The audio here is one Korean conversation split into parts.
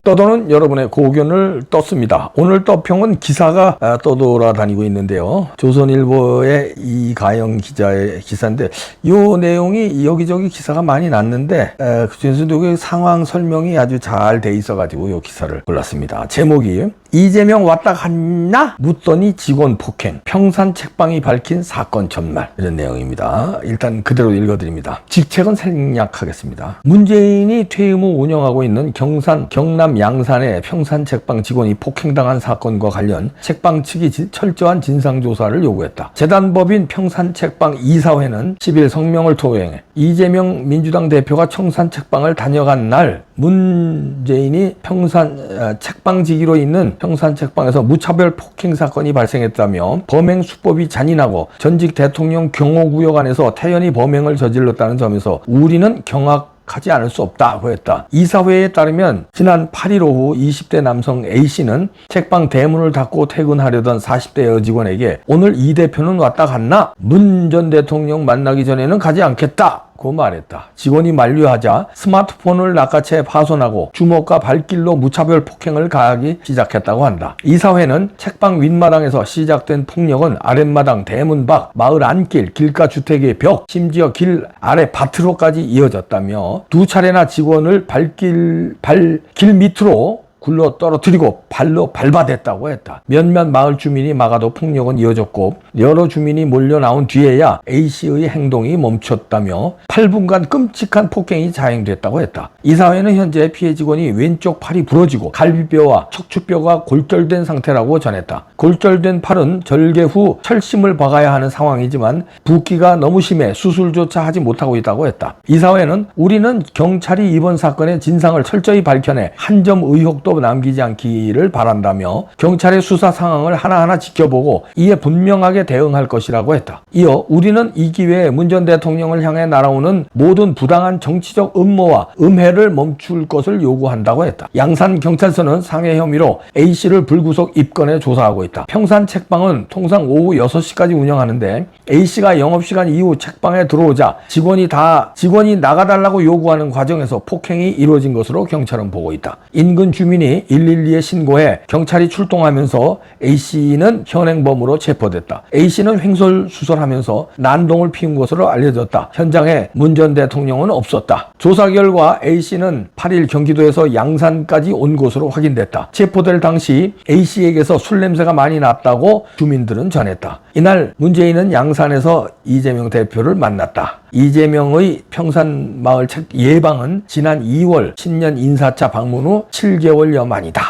떠도는 여러분의 고견을 떴습니다. 오늘 떠평은 기사가 떠돌아다니고 있는데요. 조선일보의 이가영 기자의 기사인데 이 내용이 여기저기 기사가 많이 났는데 그중에서도 상황 설명이 아주 잘 돼 있어가지고 이 기사를 골랐습니다. 제목이 이재명 왔다 갔나? 묻더니 직원 폭행. 평산 책방이 밝힌 사건 전말. 이런 내용입니다. 일단 그대로 읽어드립니다. 직책은 생략하겠습니다. 문재인이 퇴임 후 운영하고 있는 경남 양산의 평산 책방 직원이 폭행당한 사건과 관련 책방 측이 철저한 진상조사를 요구했다. 재단법인 평산 책방 이사회는 10일 성명을 토행해 이재명 민주당 대표가 청산 책방을 다녀간 날 문재인이 평산 책방지기로 있는 평산 책방에서 무차별 폭행 사건이 발생했다며 범행 수법이 잔인하고 전직 대통령 경호구역 안에서 태연히 범행을 저질렀다는 점에서 우리는 경악하지 않을 수 없다고 했다. 이사회에 따르면 지난 8일 오후 20대 남성 A씨는 책방 대문을 닫고 퇴근하려던 40대 여직원에게 오늘 이 대표는 왔다 갔나? 문 전 대통령 만나기 전에는 가지 않겠다. 고 말했다. 직원이 만류하자 스마트폰을 낚아채 파손하고 주먹과 발길로 무차별 폭행을 가하기 시작했다고 한다. 이사회는 책방 윗마당에서 시작된 폭력은 아랫마당, 대문 밖, 마을 안길, 길가 주택의 벽, 심지어 길 아래 밭으로까지 이어졌다며 두 차례나 직원을 길 밑으로 굴러 떨어뜨리고 발로 밟아댔다고 했다. 몇몇 마을 주민이 막아도 폭력은 이어졌고 여러 주민이 몰려 나온 뒤에야 A씨의 행동이 멈췄다며 8분간 끔찍한 폭행이 자행됐다고 했다. 이사회는 현재 피해 직원이 왼쪽 팔이 부러지고 갈비뼈와 척추뼈가 골절된 상태라고 전했다. 골절된 팔은 절개 후 철심을 박아야 하는 상황이지만 붓기가 너무 심해 수술조차 하지 못하고 있다고 했다. 이사회는 우리는 경찰이 이번 사건의 진상을 철저히 밝혀내 한 점 의혹도 남기지 않기를 바란다며 경찰의 수사 상황을 하나하나 지켜보고 이에 분명하게 대응할 것이라고 했다. 이어 우리는 이 기회에 문 전 대통령을 향해 날아오는 모든 부당한 정치적 음모와 음해를 멈출 것을 요구한다고 했다. 양산경찰서는 상해 혐의로 A씨를 불구속 입건해 조사하고 있다. 평산 책방은 통상 오후 6시까지 운영하는데 A씨가 영업시간 이후 책방에 들어오자 직원이 나가달라고 요구하는 과정에서 폭행이 이루어진 것으로 경찰은 보고 있다. 인근 주민이 112에 신고해 경찰이 출동하면서 A씨는 현행범으로 체포됐다. A씨는 횡설수설하면서 난동을 피운 것으로 알려졌다. 현장에 문 전 대통령은 없었다. 조사 결과 A씨는 8일 경기도에서 양산까지 온 것으로 확인됐다. 체포될 당시 A씨에게서 술 냄새가 많이 났다고 주민들은 전했다. 이날 문재인은 양산에서 이재명 대표를 만났다. 이재명의 평산마을 책 예방은 지난 2월 신년 인사차 방문 후 7개월여 만이다.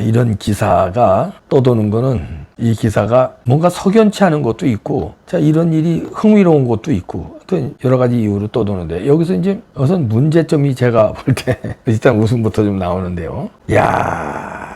이런 기사가 떠도는 거는 이 기사가 뭔가 석연치 않은 것도 있고 이런 일이 흥미로운 것도 있고 여러 가지 이유로 떠도는데 여기서 이제 우선 문제점이 제가 볼 때 일단 웃음부터 좀 나오는데요.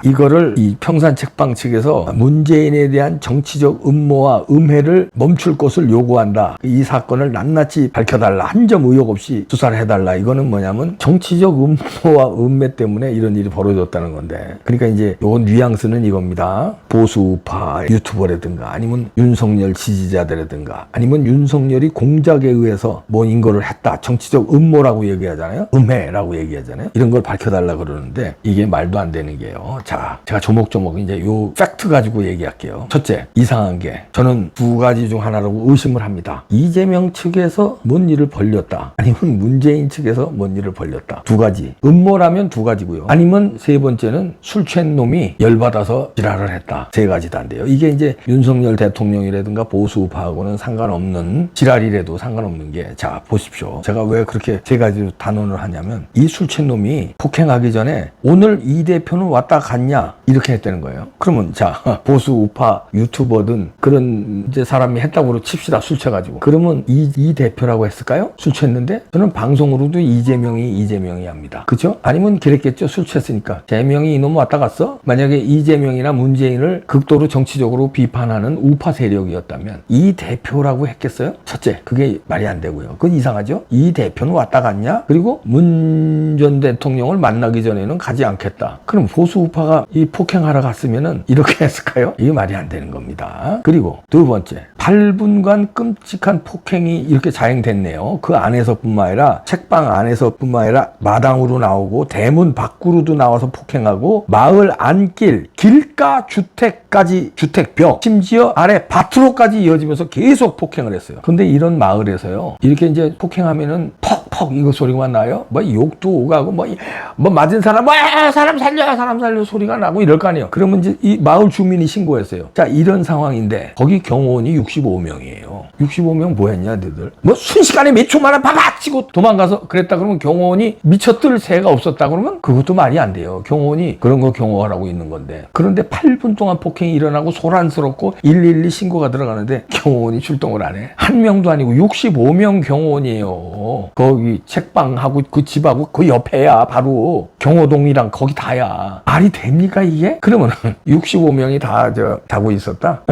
이거를 이 평산 책방 측에서 문재인에 대한 정치적 음모와 음해를 멈출 것을 요구한다. 이 사건을 낱낱이 밝혀달라. 한 점 의혹 없이 수사를 해달라. 이거는 뭐냐면 정치적 음모와 음해 때문에 이런 일이 벌어졌다는 건데 그러니까 이제 요 뉘앙스는 이겁니다. 보수우파 유튜버라든가 아니면 윤석열 지지자들이라든가 아니면 윤석열이 공작에 의해서 뭐 인거를 했다. 정치적 음모라고 얘기하잖아요. 음해라고 얘기하잖아요. 이런 걸 밝혀달라 그러는데 이게 말도 안 되는 게요. 자, 제가 조목조목 이제 요 팩트 가지고 얘기할게요. 첫째, 이상한 게 저는 두 가지 중 하나라고 의심을 합니다. 이재명 측에서 뭔 일을 벌렸다. 아니면 문재인 측에서 뭔 일을 벌렸다. 두 가지. 음모라면 두 가지고요. 아니면 세 번째는 술 취한 놈이 열받아서 지랄을 했다. 세 가지 다인데요. 이게 이제 윤석열 대통령이라든가 보수우파하고는 상관없는 지랄이라도 상관없는 게 자, 보십시오. 제가 왜 그렇게 세 가지로 단언을 하냐면 이 술 취한 놈이 폭행하기 전에 오늘 이 대표는 왔다 갔냐 이렇게 했다는 거예요. 그러면 자 보수 우파 유튜버든 그런 이제 사람이 했다고 칩시다. 술 취해가지고 그러면 이 대표라고 했을까요? 술 취했는데 저는 방송으로도 이재명이 합니다. 그죠? 아니면 그랬겠죠. 술 취했으니까 재명이 이놈 왔다 갔어? 만약에 이재명이나 문재인을 극도로 정치적으로 비판하는 우파 세력이었다면 이 대표라고 했겠어요? 첫째, 그게 말이 안 되고요. 그건 이상하죠? 이 대표는 왔다 갔냐? 그리고 문 전 대통령을 만나기 전에는 가지 않겠다. 그럼 보수 우파가 기사가 이 폭행하러 갔으면은 이렇게 했을까요? 이게 말이 안 되는 겁니다. 그리고 두 번째, 8분간 끔찍한 폭행이 이렇게 자행됐네요. 그 안에서뿐만 아니라 책방 안에서뿐만 아니라 마당으로 나오고 대문 밖으로도 나와서 폭행하고 마을 안길, 길가 주택까지 주택벽, 심지어 아래 밭으로까지 이어지면서 계속 폭행을 했어요. 근데 이런 마을에서요, 이렇게 이제 폭행하면은 퍽퍽 이거 소리만 나요? 뭐 욕도 오가고 뭐 맞은 사람 사람 살려 소리가 나고 이럴 거 아니에요. 그러면 이제 이 마을 주민이 신고했어요. 자, 이런 상황인데 거기 경호원이 65명이에요. 65명 뭐 했냐 너희들? 뭐 순식간에 몇 초 만에 바박 치고 도망가서 그랬다 그러면 경호원이 미쳐뜰 새가 없었다 그러면 그것도 말이 안 돼요. 경호원이 그런 거 경호하라고 있는 건데. 그런데 8분 동안 폭행이 일어나고 소란스럽고 112 신고가 들어가는데 경호원이 출동을 안 해. 한 명도 아니고 65명 경호원이에요. 거기 책방하고 그 집하고 그 옆에야 바로 경호동이랑 거기 다야. 말이 됩니까 이게? 그러면 65명이 다 자고 있었다?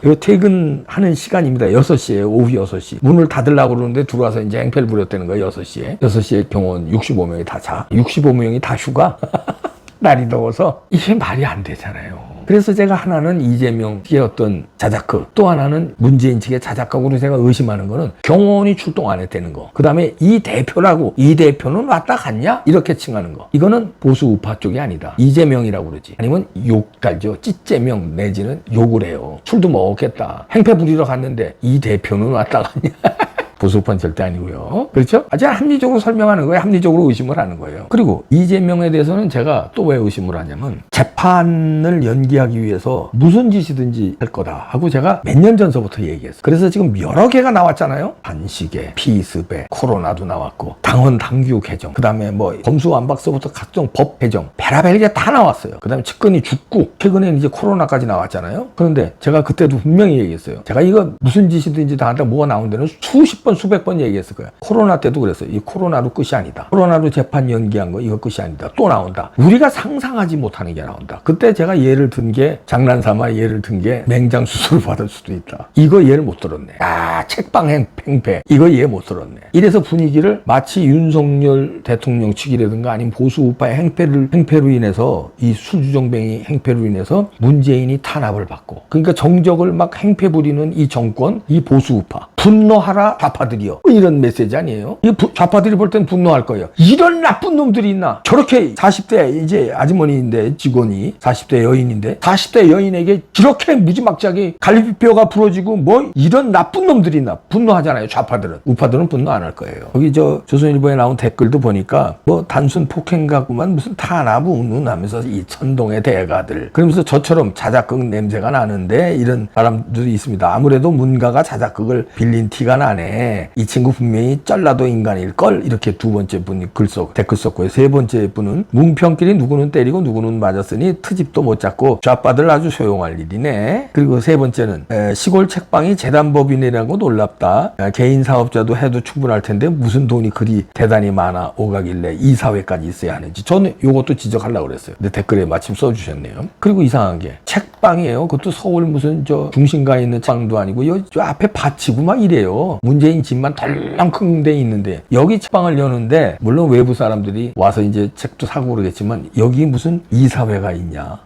이거 퇴근하는 시간입니다. 6시에 오후 6시. 문을 닫으려고 그러는데 들어와서 이제 행패를 부렸다는 거예요. 6시에. 6시에 경호원 65명이 다 자. 65명이 다 휴가? 날이 더워서 이게 말이 안 되잖아요. 그래서 제가 하나는 이재명 측의 어떤 자작극, 또 하나는 문재인 측의 자작극으로 제가 의심하는 거는 경호원이 출동 안 했다는 거. 그 다음에 이 대표라고, 이 대표는 왔다 갔냐? 이렇게 칭하는 거. 이거는 보수 우파 쪽이 아니다. 이재명이라고 그러지. 아니면 욕달죠. 찌재명 내지는 욕을 해요. 술도 먹었겠다. 행패 부리러 갔는데 이 대표는 왔다 갔냐? 보수파는 절대 아니고요. 그렇죠? 아주 합리적으로 설명하는 거예요. 합리적으로 의심을 하는 거예요. 그리고 이재명에 대해서는 제가 또 왜 의심을 하냐면 재판을 연기하기 위해서 무슨 짓이든지 할 거다 하고 제가 몇 년 전서부터 얘기했어요. 그래서 지금 여러 개가 나왔잖아요. 반시계, 피스배, 코로나도 나왔고 당헌 당규 개정, 그 다음에 뭐 검수완박서부터 각종 법 개정, 베라벨 게 다 나왔어요. 그 다음에 측근이 죽고 최근에는 이제 코로나까지 나왔잖아요. 그런데 제가 그때도 분명히 얘기했어요. 제가 이거 무슨 짓이든지 다 한다 뭐가 나온 데는 수십 번 수백 번 얘기했을 거야. 코로나 때도 그랬어요. 이 코로나로 끝이 아니다. 코로나로 재판 연기한 거 이거 끝이 아니다. 또 나온다. 우리가 상상하지 못하는 게 나온다. 그때 제가 예를 든 게 장난삼아 예를 든 게 맹장 수술을 받을 수도 있다. 이거 예를 못 들었네. 책방 행패 이거 이해 못 들었네. 이래서 분위기를 마치 윤석열 대통령 측이라든가 아니면 보수 우파의 행패로 인해서 이 수주정뱅이 행패로 인해서 문재인이 탄압을 받고 그러니까 정적을 막 행패 부리는 이 정권 이 보수 우파 분노하라 좌파들이요. 이런 메시지 아니에요? 이 좌파들이 볼 땐 분노할 거예요. 이런 나쁜 놈들이 있나? 저렇게 40대 이제 아주머니인데 직원이 40대 여인인데 40대 여인에게 이렇게 무지막지하게 갈비뼈가 부러지고 뭐 이런 나쁜 놈들이 있나? 분노하잖아요. 좌파들은. 우파들은 분노 안 할 거예요. 여기 조선일보에 나온 댓글도 보니까 뭐 단순 폭행 갖고만 무슨 탄압 운운 하면서 이 천동의 대가들 그러면서 저처럼 자작극 냄새가 나는데 이런 사람들이 있습니다. 아무래도 문가가 자작극을 빌린 티가 나네. 이 친구 분명히 전라도 인간일걸? 이렇게 두 번째 분이 댓글 썼고요. 세 번째 분은 뭉평끼리 누구는 때리고 누구는 맞았으니 트집도 못 잡고 좌빠들 아주 소용할 일이네. 그리고 세 번째는 시골 책방이 재단법인이라고 놀랍다. 개인 사업자도 해도 충분할 텐데 무슨 돈이 그리 대단히 많아 오가길래 이 사회까지 있어야 하는지 저는 이것도 지적하려고 그랬어요. 근데 댓글에 마침 써주셨네요. 그리고 이상한 게 책방이에요. 그것도 서울 무슨 중심가에 있는 책방도 아니고 저 앞에 밭이고 막 이래요. 문재인 집만 덜렁큰 데 있는데 여기 책방을 여는데 물론 외부 사람들이 와서 이제 책도 사고 그러겠지만 여기 무슨 이사회가 있냐.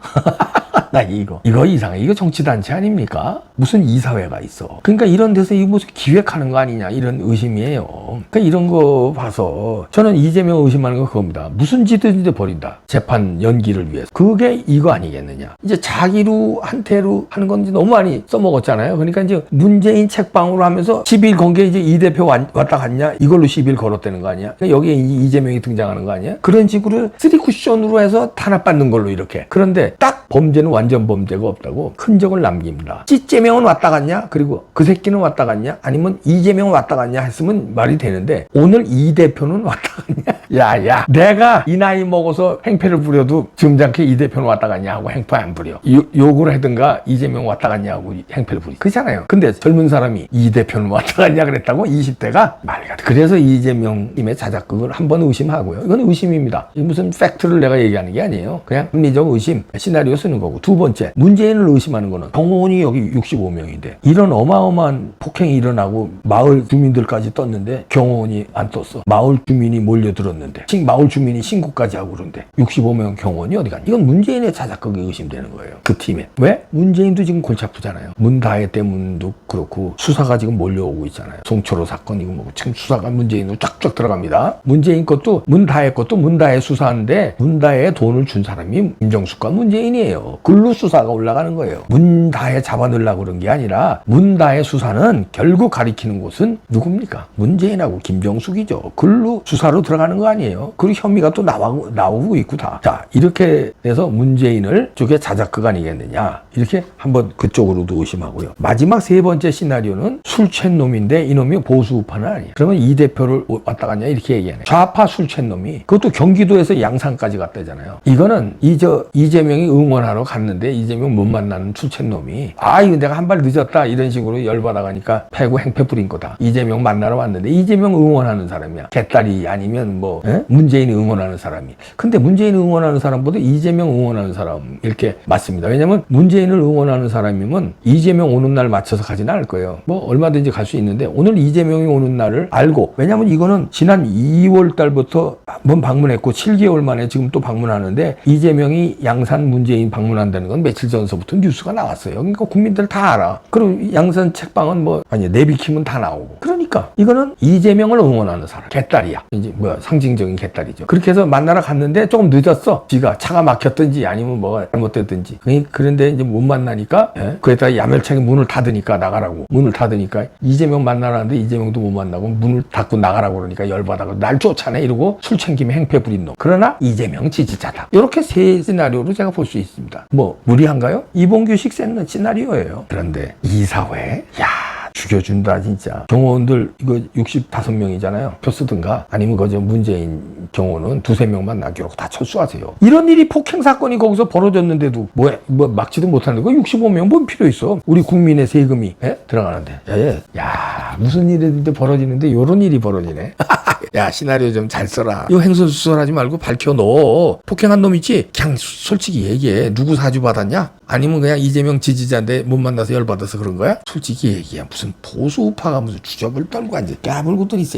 나 이거 이상해. 이거 정치단체 아닙니까? 무슨 이사회가 있어. 그러니까 이런 데서 이거 무슨 기획하는 거 아니냐 이런 의심이에요. 그러니까 이런 거 봐서 저는 이재명 의심하는 건 그겁니다. 무슨 짓든지 벌인다. 재판 연기를 위해서. 그게 이거 아니겠느냐. 이제 자기로 한테로 하는 건 이제 너무 많이 써먹었잖아요. 그러니까 이제 문재인 책방으로 하면서 10일 건 게 이제 이 대표 왔다 갔냐 이걸로 10일 걸었다는 거 아니야. 그러니까 여기에 이재명이 등장하는 거 아니야. 그런 식으로 3쿠션으로 해서 탄압받는 걸로 이렇게. 그런데 딱 범죄는 완전 범죄가 없다고 흔적을 남깁니다. 찌재명은 왔다 갔냐? 그리고 그 새끼는 왔다 갔냐? 아니면 이재명은 왔다 갔냐? 했으면 말이 되는데 오늘 이 대표는 왔다 갔냐? 야야 내가 이 나이 먹어서 행패를 부려도 점잖게 이 대표는 왔다 갔냐 하고 행패 안 부려. 욕을 하든가 이재명 왔다 갔냐 하고 행패를 부리. 그렇잖아요. 근데 젊은 사람이 이 대표는 왔다 갔냐 그랬다고 20대가 말 같아. 그래서 이재명님의 자작극을 한번 의심하고요. 이건 의심입니다. 무슨 팩트를 내가 얘기하는 게 아니에요. 그냥 합리적 의심. 시나리오 우리가 쓰는 거고. 두 번째, 문재인을 의심하는 거는 경호원이 여기 65명인데 이런 어마어마한 폭행이 일어나고 마을 주민들까지 떴는데 경호원이 안 떴어. 마을 주민이 몰려들었는데 마을 주민이 신고까지 하고 그런데 65명 경호원이 어디 갔냐. 이건 문재인의 자작극이 의심되는 거예요. 그 팀에. 왜? 문재인도 지금 골치 아프잖아요. 문다혜 때문도 그렇고 수사가 지금 몰려오고 있잖아요. 송철호 사건 이거 뭐 지금 수사가 문재인으로 쫙쫙 들어갑니다. 문재인 것도 문다혜 것도 문다혜 수사하는데 문다혜에 돈을 준 사람이 임정숙과 문재인이에요. 글로 수사가 올라가는 거예요. 문다혜 잡아넣으려고 그런 게 아니라 문다혜 수사는 결국 가리키는 곳은 누굽니까? 문재인하고 김정숙이죠. 글로 수사로 들어가는 거 아니에요. 그리고 혐의가 또 나오고 있고 다. 자, 이렇게 해서 문재인을 저게 자작극 아니겠느냐. 이렇게 한번 그쪽으로도 의심하고요. 마지막 세 번째 시나리오는 술 취한 놈인데 이놈이 보수 우파는 아니에요. 그러면 이 대표를 왔다 갔냐 이렇게 얘기하네. 좌파 술 취한 놈이 그것도 경기도에서 양산까지 갔다잖아요. 이거는 이재명이 응원하러 갔는데 이재명 못 만나는 술 취한 놈이 이거 내가 한 발 늦었다 이런 식으로 열받아가니까 패고 행패 부린 거다. 이재명 만나러 왔는데 이재명 응원하는 사람이야. 개딸이 아니면 뭐 문재인이 응원하는 사람이. 근데 문재인이 응원하는 사람보다 이재명 응원하는 사람 이렇게 맞습니다. 왜냐면 문재인을 응원하는 사람이면 이재명 오는 날 맞춰서 가지는 않을 거예요. 뭐 얼마든지 갈 수 있는데 오늘 이재명이 오는 날을 알고 왜냐면 이거는 지난 2월 달부터 한번 방문했고 7개월 만에 지금 또 방문하는데 이재명이 양산 문재인 방문한다는 건 며칠 전서부터 뉴스가 나왔어요. 그러니까 국민들 다 알아. 그리고 양산 책방은 내비키면 다 나오고. 그러니까 이거는 이재명을 응원하는 사람. 개딸이야. 이제 상징적인 개딸이죠. 그렇게 해서 만나러 갔는데 조금 늦었어. 지가 차가 막혔든지 아니면 뭐가 잘못됐든지. 그런데 이제 못 만나니까 그에다가 야멸차게 문을 닫으니까 나가라고. 문을 닫으니까 이재명 만나라는데 이재명도 못 만나고 문을 닫고 나가라고 그러니까 열받아서 날 쫓아내 이러고 술 챙김에 행패 부린 놈. 그러나 이재명 지지자다. 이렇게 세 시나리오로 제가 볼 수 있습니다. 무리한가요? 이봉규식 시나리오예요. 그런데 이 사회 죽여준다 진짜. 경호원들 이거 65명이잖아요. 표 쓰든가 아니면 그저 문재인 경호는 2-3명만 남겨놓고 다 철수하세요. 이런 일이 폭행 사건이 거기서 벌어졌는데도 막지도 못하는 거 65명 뭔 필요 있어. 우리 국민의 세금이 들어가는데 무슨 일인데 벌어지는데 이런 일이 벌어지네. 야 시나리오 좀 잘 써라. 이거 횡설수설하지 말고 밝혀놓어. 폭행한 놈 있지? 그냥 솔직히 얘기해. 누구 사주 받았냐? 아니면 그냥 이재명 지지자인데 못 만나서 열받아서 그런 거야? 솔직히 얘기해. 무슨 보수 우파가 무슨 주접을 떨고 앉아 까불고들 있어.